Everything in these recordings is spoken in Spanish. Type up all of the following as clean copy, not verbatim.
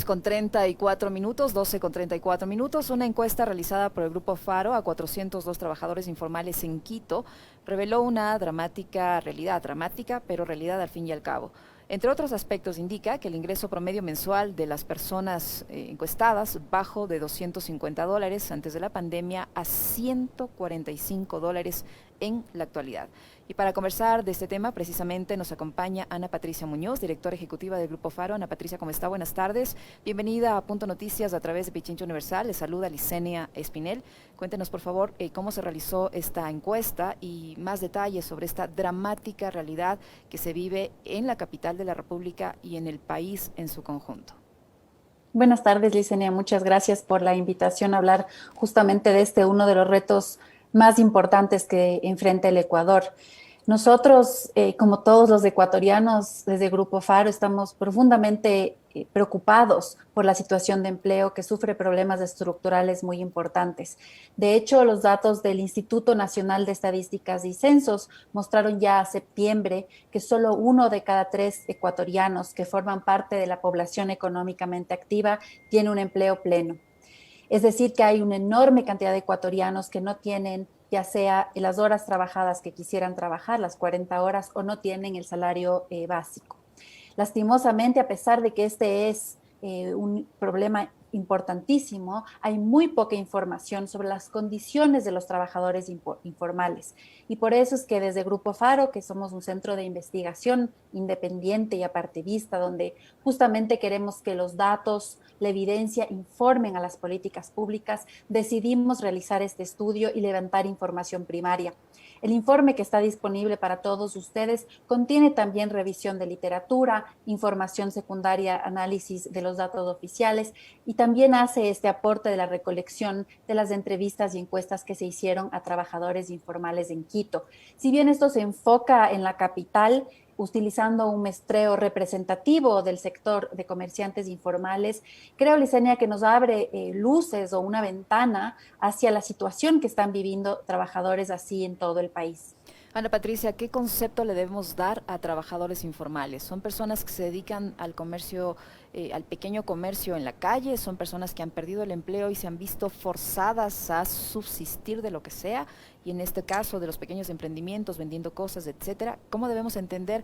Con 34 minutos, 12 con 34 minutos, una encuesta realizada por el Grupo Faro a 402 trabajadores informales en Quito reveló una dramática, pero realidad al fin y al cabo. Entre otros aspectos, indica que el ingreso promedio mensual de las personas encuestadas bajó de $250 antes de la pandemia a $145 en la actualidad. Y para conversar de este tema, precisamente nos acompaña Ana Patricia Muñoz, directora ejecutiva del Grupo Faro. Ana Patricia, ¿cómo está? Buenas tardes. Bienvenida a Punto Noticias a través de Pichincha Universal. Les saluda Licenia Espinel. Cuéntenos, por favor, cómo se realizó esta encuesta y más detalles sobre esta dramática realidad que se vive en la capital de la República y en el país en su conjunto. Buenas tardes, Licenia. Muchas gracias por la invitación a hablar justamente de uno de los retos más importantes que enfrenta el Ecuador. Nosotros, como todos los ecuatorianos, desde Grupo Faro, estamos profundamente preocupados por la situación de empleo que sufre problemas estructurales muy importantes. De hecho, los datos del Instituto Nacional de Estadísticas y Censos mostraron ya a septiembre que solo 1 de cada 3 ecuatorianos que forman parte de la población económicamente activa tiene un empleo pleno. Es decir, que hay una enorme cantidad de ecuatorianos que no tienen ya sea las horas trabajadas que quisieran trabajar, las 40 horas, o no tienen el salario básico. Lastimosamente, a pesar de que este es un problema importantísimo, hay muy poca información sobre las condiciones de los trabajadores informales. Y por eso es que desde Grupo Faro, que somos un centro de investigación independiente y apartidista, donde justamente queremos que los datos, la evidencia informen a las políticas públicas, decidimos realizar este estudio y levantar información primaria. El informe que está disponible para todos ustedes contiene también revisión de literatura, información secundaria, análisis de los datos oficiales y también hace este aporte de la recolección de las entrevistas y encuestas que se hicieron a trabajadores informales en Quito. Si bien esto se enfoca en la capital, utilizando un muestreo representativo del sector de comerciantes informales, creo, Licenia, que nos abre luces o una ventana hacia la situación que están viviendo trabajadores así en todo el país. Ana Patricia, ¿qué concepto le debemos dar a trabajadores informales? ¿Son personas que se dedican al comercio, al pequeño comercio en la calle? ¿Son personas que han perdido el empleo y se han visto forzadas a subsistir de lo que sea? Y en este caso de los pequeños emprendimientos, vendiendo cosas, etcétera, ¿cómo debemos entender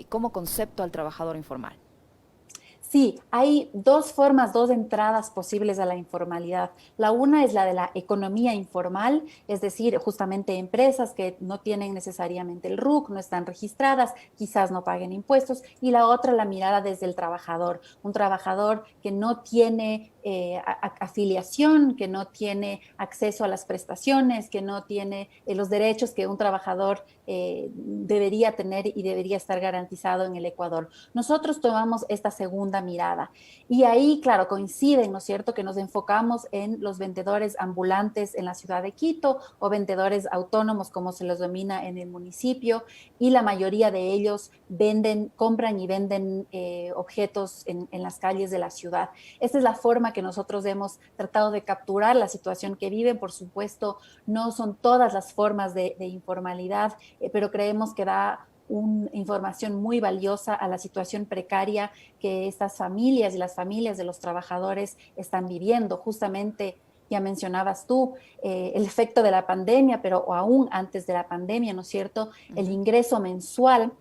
como concepto al trabajador informal? Sí, hay dos formas, dos entradas posibles a la informalidad. La una es la de la economía informal, es decir, justamente empresas que no tienen necesariamente el RUC, no están registradas, quizás no paguen impuestos. Y la otra, la mirada desde el trabajador, un trabajador que no tiene afiliación, que no tiene acceso a las prestaciones, que no tiene los derechos que un trabajador debería tener y debería estar garantizado en el Ecuador. Nosotros tomamos esta segunda mirada y ahí, claro, coinciden, ¿no es cierto?, que nos enfocamos en los vendedores ambulantes en la ciudad de Quito o vendedores autónomos, como se los denomina en el municipio, y la mayoría de ellos compran y venden objetos en las calles de la ciudad. Esta es la forma que nosotros hemos tratado de capturar la situación que viven. Por supuesto, no son todas las formas de informalidad, pero creemos que da una información muy valiosa a la situación precaria que estas familias y las familias de los trabajadores están viviendo. Justamente, ya mencionabas tú, el efecto de la pandemia, pero aún antes de la pandemia, ¿no es cierto? El ingreso mensual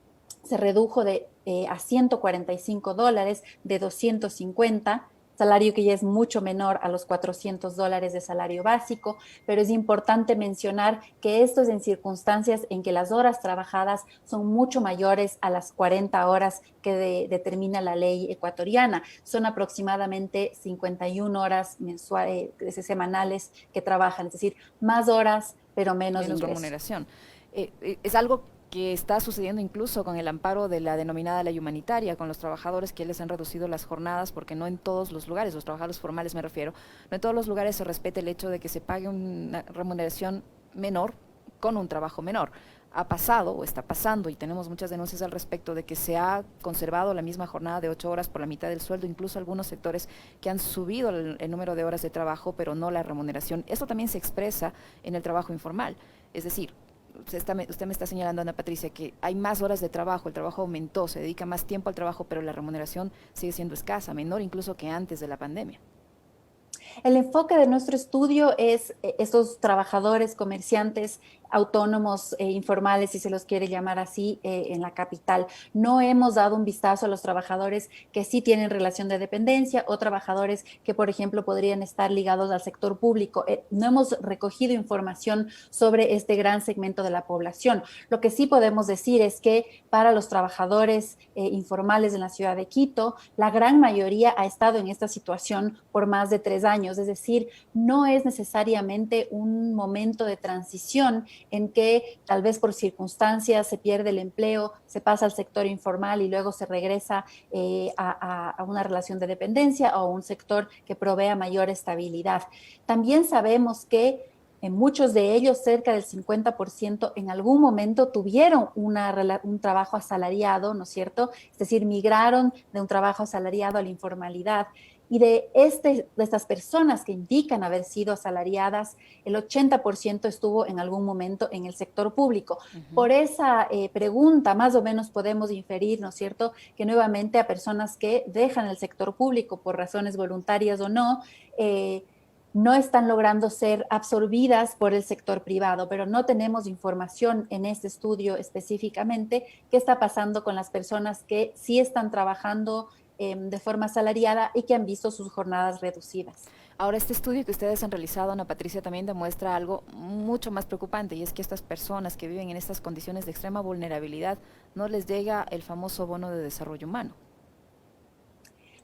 se redujo a $145 de 250, salario que ya es mucho menor a los $400 de salario básico, pero es importante mencionar que esto es en circunstancias en que las horas trabajadas son mucho mayores a las 40 horas que determina la ley ecuatoriana. Son aproximadamente 51 horas mensuales, semanales que trabajan, es decir, más horas, pero menos Menos ingreso. remuneración. Es algo que está sucediendo incluso con el amparo de la denominada ley humanitaria, con los trabajadores que les han reducido las jornadas, porque no en todos los lugares, los trabajadores formales me refiero, no en todos los lugares se respeta el hecho de que se pague una remuneración menor con un trabajo menor. Ha pasado o está pasando, y tenemos muchas denuncias al respecto, de que se ha conservado la misma jornada de 8 horas por la mitad del sueldo, incluso algunos sectores que han subido el número de horas de trabajo, pero no la remuneración. Esto también se expresa en el trabajo informal, es decir, usted me está señalando, Ana Patricia, que hay más horas de trabajo, el trabajo aumentó, se dedica más tiempo al trabajo, pero la remuneración sigue siendo escasa, menor incluso que antes de la pandemia. El enfoque de nuestro estudio es esos trabajadores, comerciantes, autónomos informales, si se los quiere llamar así, en la capital. No hemos dado un vistazo a los trabajadores que sí tienen relación de dependencia o trabajadores que, por ejemplo, podrían estar ligados al sector público. No hemos recogido información sobre este gran segmento de la población. Lo que sí podemos decir es que para los trabajadores informales en la ciudad de Quito, la gran mayoría ha estado en esta situación por más de 3 años, es decir, no es necesariamente un momento de transición en que tal vez por circunstancias se pierde el empleo, se pasa al sector informal y luego se regresa a una relación de dependencia o a un sector que provea mayor estabilidad. También sabemos que en muchos de ellos, cerca del 50%, en algún momento tuvieron un trabajo asalariado, ¿no es cierto? Es decir, migraron de un trabajo asalariado a la informalidad. Y de estas personas que indican haber sido asalariadas, el 80% estuvo en algún momento en el sector público. Por esa pregunta, más o menos podemos inferir, ¿no es cierto?, que nuevamente a personas que dejan el sector público por razones voluntarias o no, no están logrando ser absorbidas por el sector privado, pero no tenemos información en este estudio específicamente qué está pasando con las personas que sí están trabajando de forma asalariada y que han visto sus jornadas reducidas. Ahora, este estudio que ustedes han realizado, Ana Patricia, también demuestra algo mucho más preocupante, y es que estas personas que viven en estas condiciones de extrema vulnerabilidad no les llega el famoso bono de desarrollo humano.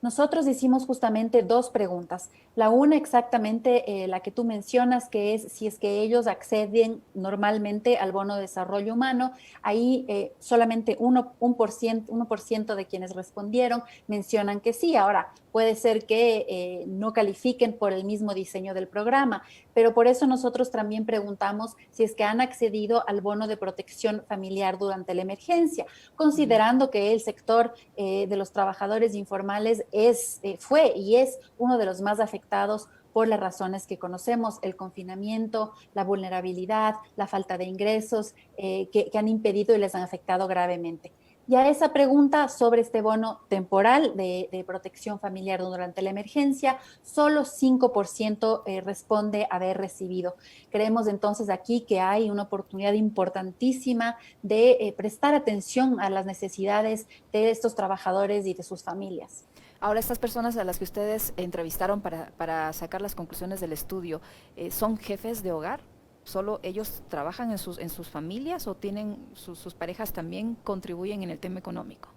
Nosotros hicimos justamente dos preguntas. La una exactamente la que tú mencionas, que es si es que ellos acceden normalmente al bono de desarrollo humano. Ahí solamente 1% de quienes respondieron mencionan que sí. Ahora, puede ser que no califiquen por el mismo diseño del programa, pero por eso nosotros también preguntamos si es que han accedido al bono de protección familiar durante la emergencia, considerando que el sector de los trabajadores informales fue y es uno de los más afectados por las razones que conocemos, el confinamiento, la vulnerabilidad, la falta de ingresos que han impedido y les han afectado gravemente. Y a esa pregunta sobre este bono temporal de protección familiar durante la emergencia, solo 5% responde haber recibido. Creemos entonces aquí que hay una oportunidad importantísima de prestar atención a las necesidades de estos trabajadores y de sus familias. Ahora, estas personas a las que ustedes entrevistaron para sacar las conclusiones del estudio, ¿son jefes de hogar? ¿Solo ellos trabajan en sus familias o tienen sus parejas también contribuyen en el tema económico?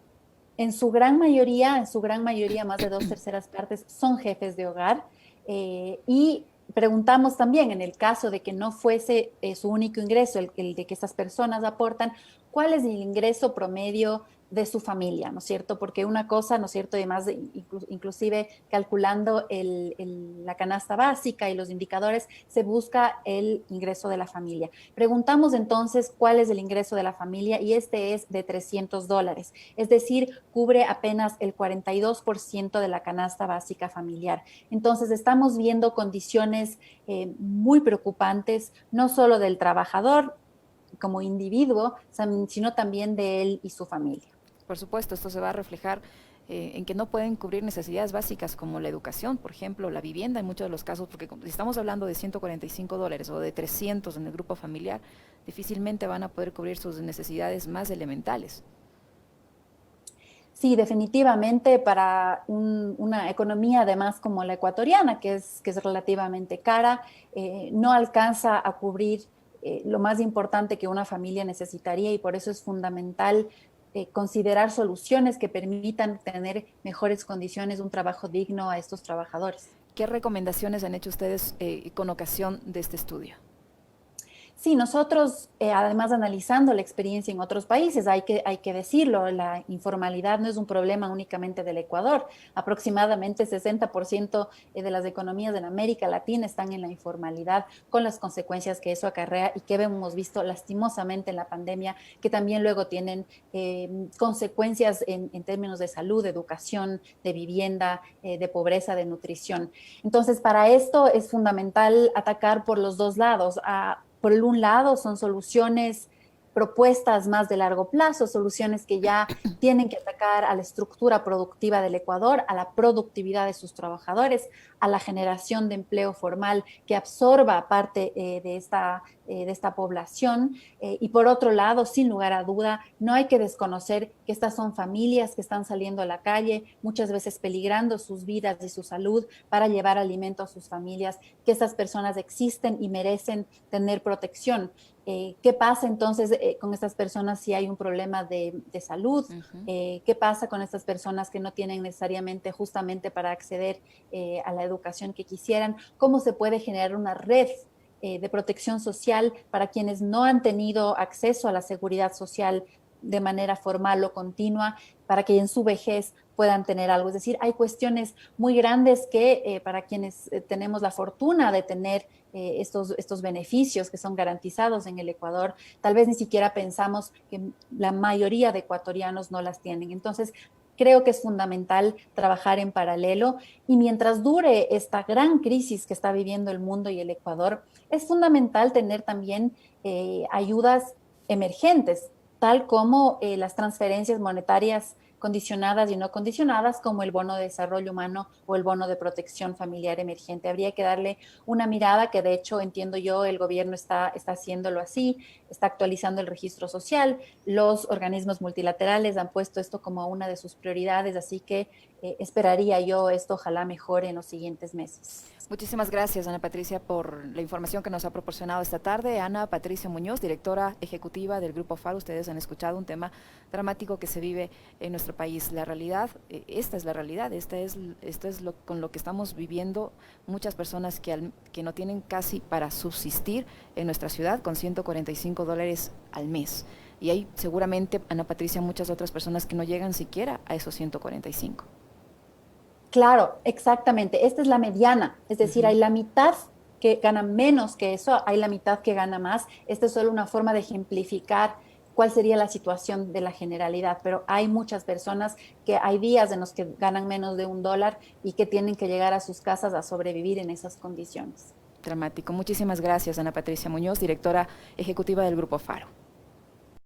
En su gran mayoría, más de 2/3 partes son jefes de hogar. Y preguntamos también, en el caso de que no fuese su único ingreso, el de que estas personas aportan, ¿cuál es el ingreso promedio de su familia? ¿No es cierto? Porque una cosa, ¿no es cierto? Además, inclusive calculando la canasta básica y los indicadores, se busca el ingreso de la familia. Preguntamos entonces cuál es el ingreso de la familia y este es de $300, es decir, cubre apenas el 42% de la canasta básica familiar. Entonces, estamos viendo condiciones muy preocupantes, no solo del trabajador como individuo, sino también de él y su familia. Por supuesto, esto se va a reflejar en que no pueden cubrir necesidades básicas como la educación, por ejemplo, la vivienda en muchos de los casos, porque si estamos hablando de $145 o de 300 en el grupo familiar, difícilmente van a poder cubrir sus necesidades más elementales. Sí, definitivamente para una economía además como la ecuatoriana, que es relativamente cara, no alcanza a cubrir lo más importante que una familia necesitaría y por eso es fundamental considerar soluciones que permitan tener mejores condiciones, un trabajo digno a estos trabajadores. ¿Qué recomendaciones han hecho ustedes con ocasión de este estudio? Sí, nosotros, además analizando la experiencia en otros países, hay que decirlo, la informalidad no es un problema únicamente del Ecuador. Aproximadamente 60% de las economías en América Latina están en la informalidad, con las consecuencias que eso acarrea y que hemos visto lastimosamente en la pandemia, que también luego tienen consecuencias en términos de salud, de educación, de vivienda, de pobreza, de nutrición. Entonces, para esto es fundamental atacar por los dos lados. Por un lado, son soluciones propuestas más de largo plazo, soluciones que ya tienen que atacar a la estructura productiva del Ecuador, a la productividad de sus trabajadores, a la generación de empleo formal que absorba parte de esta población. Y por otro lado, sin lugar a duda, no hay que desconocer que estas son familias que están saliendo a la calle, muchas veces peligrando sus vidas y su salud para llevar alimento a sus familias, que estas personas existen y merecen tener protección. ¿Qué pasa entonces con estas personas si hay un problema de salud? ¿Qué pasa con estas personas que no tienen necesariamente justamente para acceder a la educación que quisieran? ¿Cómo se puede generar una red de protección social para quienes no han tenido acceso a la seguridad social de manera formal o continua, para que en su vejez puedan tener algo? Es decir, hay cuestiones muy grandes que para quienes tenemos la fortuna de tener estos beneficios que son garantizados en el Ecuador, tal vez ni siquiera pensamos que la mayoría de ecuatorianos no las tienen. Entonces, creo que es fundamental trabajar en paralelo, y mientras dure esta gran crisis que está viviendo el mundo y el Ecuador, es fundamental tener también ayudas emergentes, tal como las transferencias monetarias condicionadas y no condicionadas, como el bono de desarrollo humano o el bono de protección familiar emergente. Habría que darle una mirada, que de hecho entiendo yo el gobierno está haciéndolo así, está actualizando el registro social, los organismos multilaterales han puesto esto como una de sus prioridades, así que esperaría yo esto ojalá mejore en los siguientes meses. Muchísimas gracias, Ana Patricia, por la información que nos ha proporcionado esta tarde. Ana Patricia Muñoz, directora ejecutiva del Grupo FARO. Ustedes han escuchado un tema dramático que se vive en nuestro país. La realidad, esta es la realidad, esto es con lo que estamos viviendo muchas personas que no tienen casi para subsistir en nuestra ciudad, con $145 al mes. Y hay seguramente, Ana Patricia, muchas otras personas que no llegan siquiera a esos 145. Claro, exactamente. Esta es la mediana, es decir, hay la mitad que gana menos que eso, hay la mitad que gana más. Esta es solo una forma de ejemplificar cuál sería la situación de la generalidad, pero hay muchas personas que hay días en los que ganan menos de $1 y que tienen que llegar a sus casas a sobrevivir en esas condiciones. Dramático. Muchísimas gracias, Ana Patricia Muñoz, directora ejecutiva del Grupo FARO.